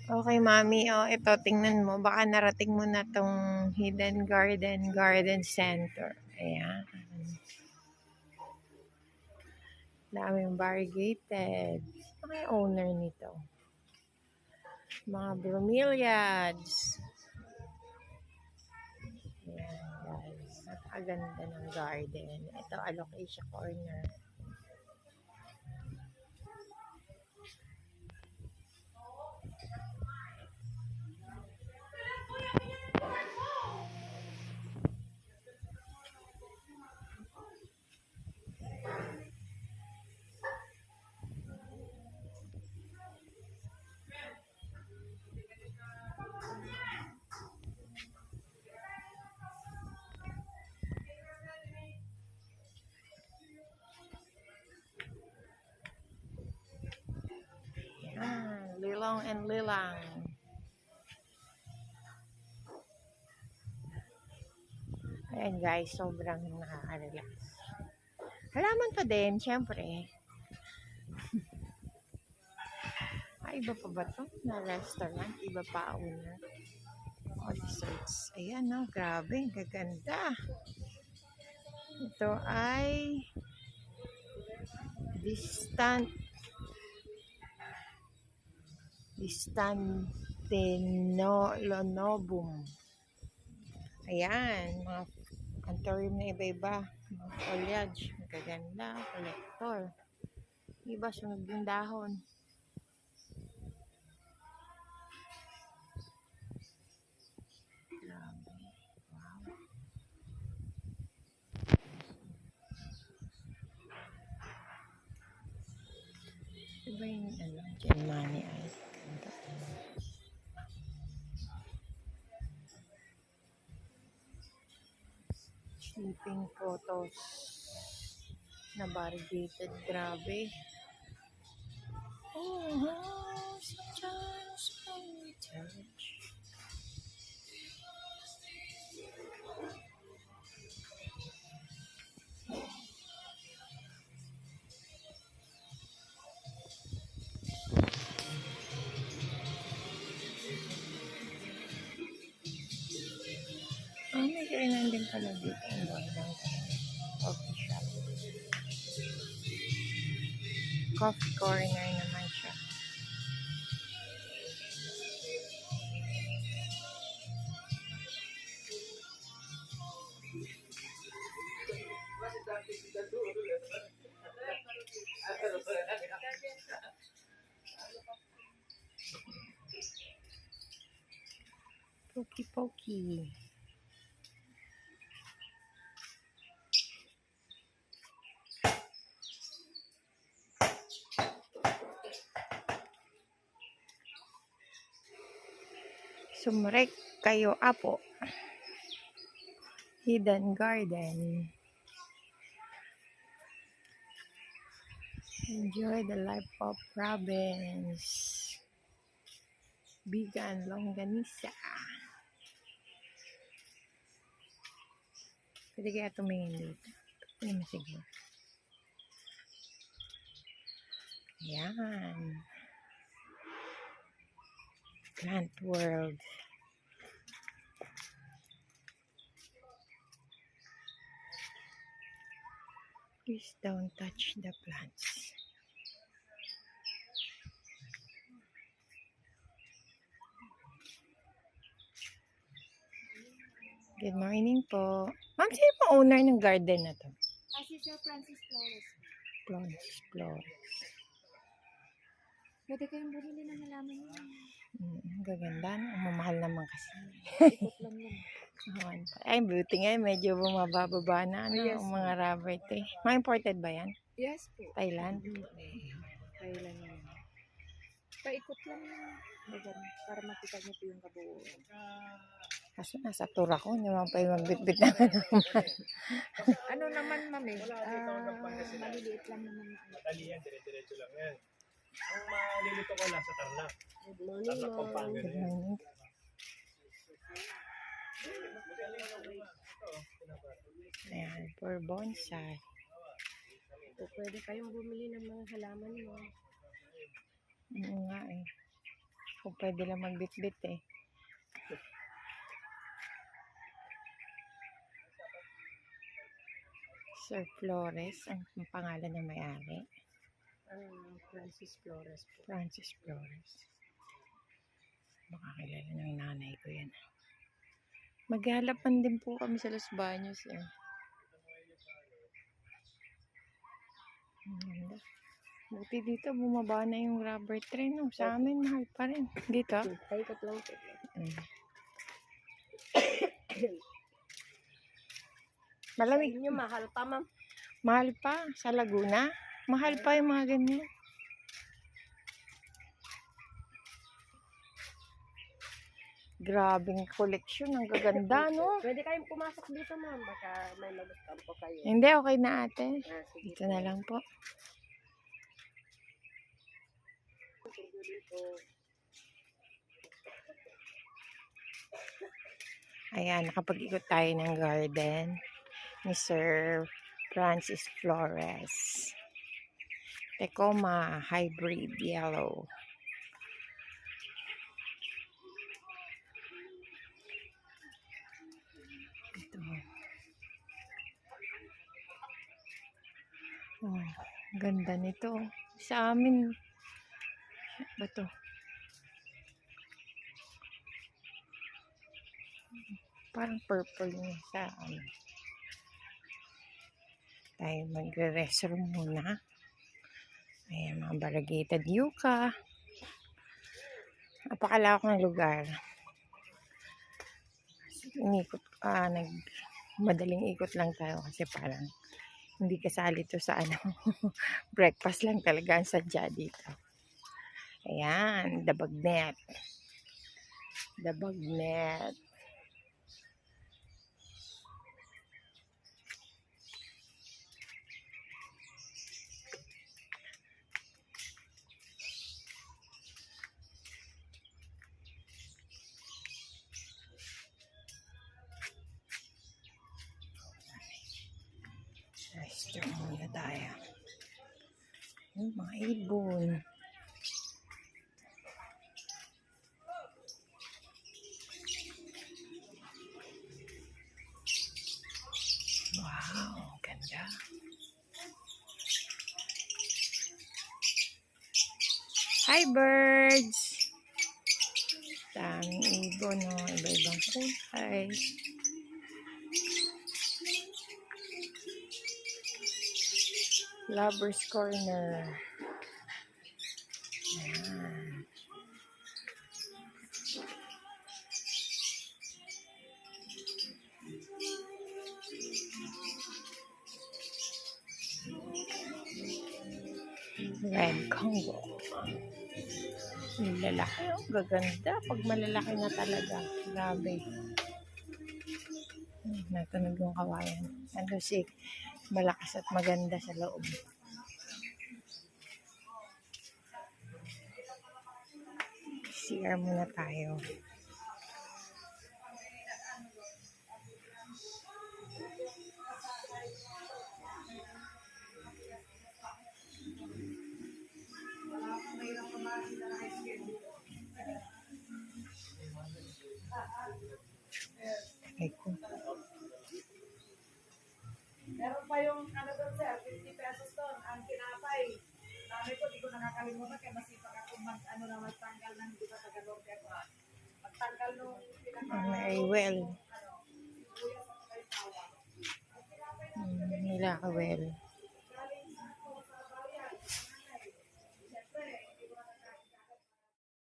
Okay, mami. Oh, ito, tingnan mo. Baka narating mo na tong Hidden Garden Center. Ayan. Daming variegated. Ano yung owner nito? Mga bromeliads. Ayan, guys. Napakaganda ng garden. Ito, alocasia corner. Ayan, Lilong and Lilang. Ayan guys, sobrang nakaka-relax. Halaman pa din, syempre. Iba pa ba to? Na restaurant? Iba pa owner? O, desserts. Ayan, no? Grabe, gaganda. Ito ay Distantinolonobum. Ayan, mga anthurium na iba-iba. Mga foliage. Magaganda. Collector. Iba, sunog yung dahon. Grabe. Wow. Iba yung Germani ay. Ganda. Sleeping photos na variegated. Grabe. Oh, John's Church. May kainan din pala dito. Ang bandang coffee shop. Coffee corner naman siya. Poki. Sumrek kayo, apo. Hidden Garden. Enjoy the life of province. Bigan longganisa. Pwede kaya tumingin dito. Hindi masiguro. Ayan. Plant World. Please don't touch the plants. Good morning po. Ma'am, sino po owner ng garden na to? Si Sir Francis Flores. Flores. Pwede kayong bumili ng halaman mo. Gaganda. Ang mamahal naman kasi. Ikot lang yun. Ay, buti nga. Medyo bumababa na. Ano, Yes, ang mga rubber ito eh. Mga imported ba yan? Yes po. Thailand? Thailand yun. Paikot lang yun. Para makita niyo po yung kabuuan. Kaso nasa tour ako. Hindi naman pa yung magbitbit na naman. Ano naman, mami? Maliliit lang naman. Madali yan, dire-diretso lang yan. Ang malilito ko lang sa Tarlac. Good morning, Tarlac, Pampanga Good yan. morning. Ayan, for bonsai. So, pwede kayong bumili ng mga halaman mo. Oo nga eh. Kung pwede lang magbitbit eh. Sir Flores, ang pangalan ng may-ari. Francis Flores po. Francis Flores. Baka kilala ng nanay ko yan. Maghahalapan din po kami sa Los Baños eh. Ang ganda. Buti dito, bumaba na yung rubber train. No? Sa amin, mahal pa rin. Dito? Paikot lang po. Malamig. Inyo, mahal pa, ma'am. Mahal pa. Sa Laguna. Mahal pa yung mga ganyan. Grabing koleksyon. Ang gaganda, no? Pwede kayong pumasok dito, ma'am. Baka may magustuhan po kayo. Hindi, okay na ate. Sige Ito na lang po. dito. Ayan, nakapag-ikot tayo ng garden ni Sir Francis Flores. Tecoma Hybrid Yellow. Ito. Oh, ganda nito. Sa amin, ba to? Parang purple niya sa amin. Tayo magre-restroom muna. Ayan, mga variegated yucca. Napakalawak ng lugar. Inikot, madaling ikot lang tayo kasi parang hindi kasali to sa breakfast lang talaga ang sadya dito. Ayan, the bagnet. The bagnet. Restroom muna tayo. Yung mga ibon. Wow, ganda. Hi birds! Daming ibon, no? Iba-ibang kulay. Lover's Corner. Ayan. Red Congo. Yung lalaki, oh, gaganda. Pag malalaki na talaga. Grabe. Natunog yung kawayan. Ano si malakas at maganda sa loob. CR muna tayo. Ay ko. Meron pa yung ano doon sir, 50 pesos doon, ang tinapay. Sabi ko, di ko nakakalimutan kaya masipag ako ano na magtanggal ng hindi ba taga-lorde ako. Magtanggal nung Ay, well. Nila ka well.